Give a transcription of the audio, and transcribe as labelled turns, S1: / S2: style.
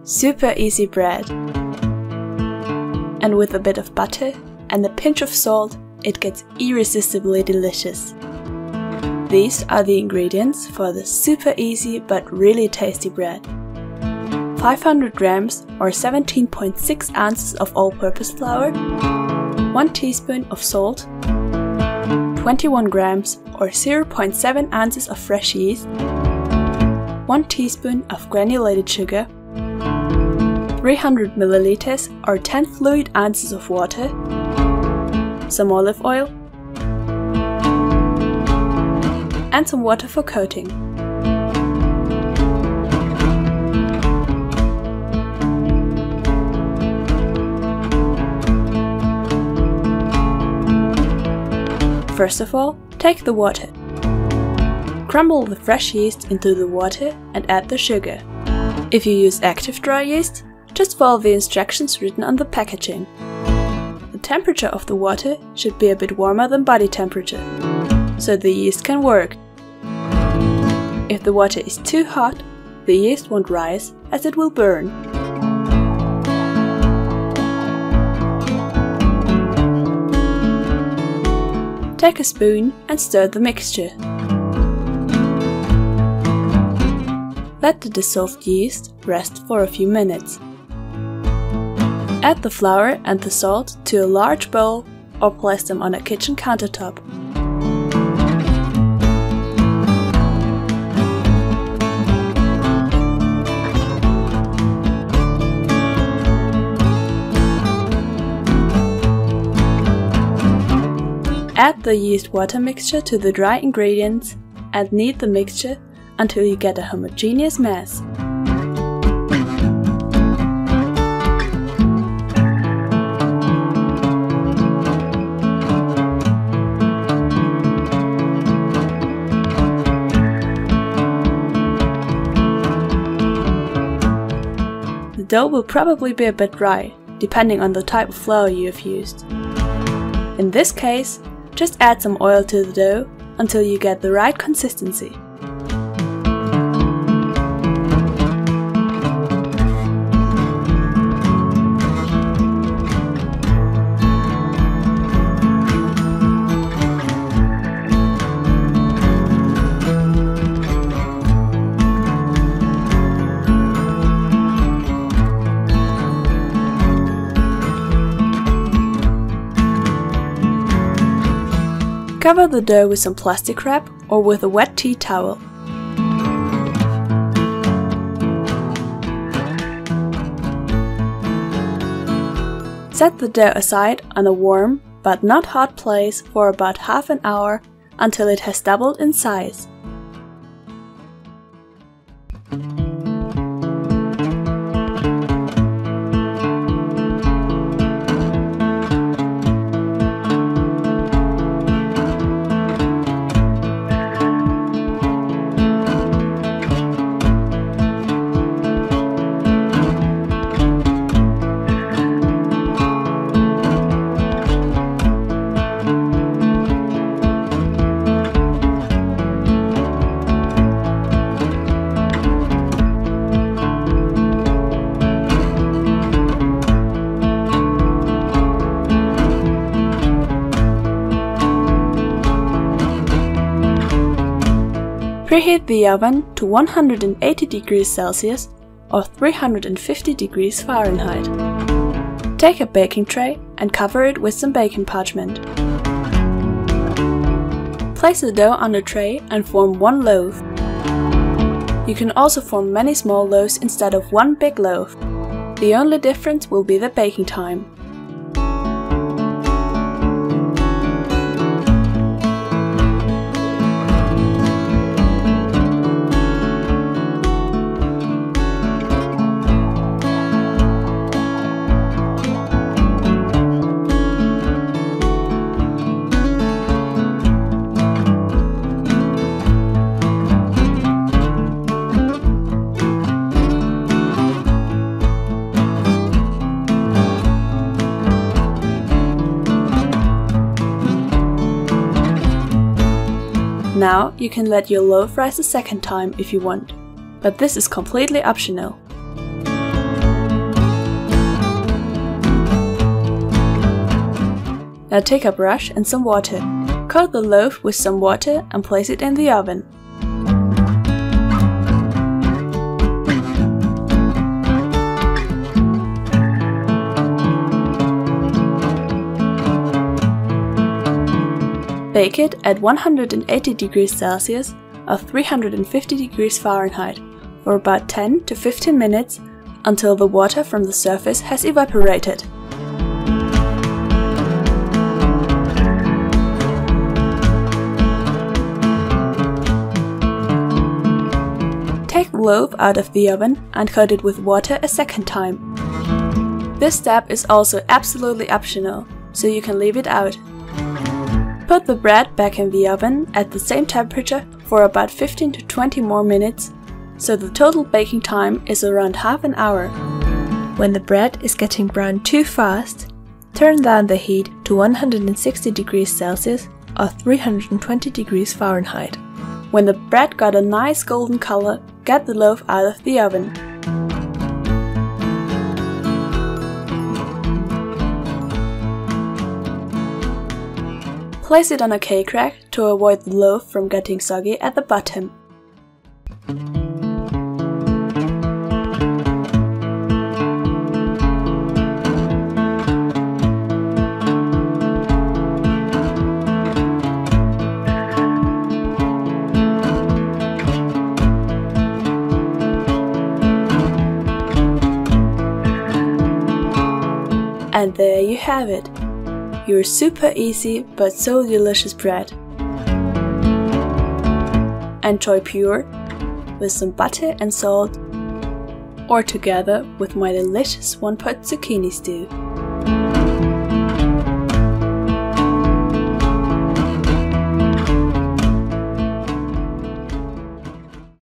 S1: Super easy bread. And with a bit of butter and a pinch of salt, it gets irresistibly delicious. These are the ingredients for the super easy but really tasty bread. 500 grams or 17.6 ounces of all-purpose flour, 1 teaspoon of salt, 21 grams or 0.7 ounces of fresh yeast, 1 teaspoon of granulated sugar, 300 milliliters or 10 fluid ounces of water, some olive oil, and some water for coating. First of all, take the water. Crumble the fresh yeast into the water and add the sugar. If you use active dry yeast, just follow the instructions written on the packaging. The temperature of the water should be a bit warmer than body temperature, so the yeast can work. If the water is too hot, the yeast won't rise as it will burn. Take a spoon and stir the mixture. Let the dissolved yeast rest for a few minutes. Add the flour and the salt to a large bowl or place them on a kitchen countertop. Add the yeast water mixture to the dry ingredients and knead the mixture until you get a homogeneous mass. The dough will probably be a bit dry, depending on the type of flour you have used. In this case, just add some oil to the dough until you get the right consistency. Cover the dough with some plastic wrap or with a wet tea towel. Set the dough aside on a warm but not hot place for about half an hour until it has doubled in size. Preheat the oven to 180 degrees Celsius or 350 degrees Fahrenheit. Take a baking tray and cover it with some baking parchment. Place the dough on the tray and form one loaf. You can also form many small loaves instead of one big loaf. The only difference will be the baking time. Now you can let your loaf rise a second time if you want, but this is completely optional. Now take a brush and some water. Coat the loaf with some water and place it in the oven. Bake it at 180 degrees Celsius or 350 degrees Fahrenheit for about 10 to 15 minutes until the water from the surface has evaporated. Take the loaf out of the oven and coat it with water a second time. This step is also absolutely optional, so you can leave it out. Put the bread back in the oven at the same temperature for about 15 to 20 more minutes, so the total baking time is around half an hour. When the bread is getting brown too fast, turn down the heat to 160 degrees Celsius or 320 degrees Fahrenheit. When the bread got a nice golden color, get the loaf out of the oven. Place it on a cake rack to avoid the loaf from getting soggy at the bottom. And there you have it. Your super easy but so delicious bread. Enjoy pure, with some butter and salt, or together with my delicious one-pot zucchini stew.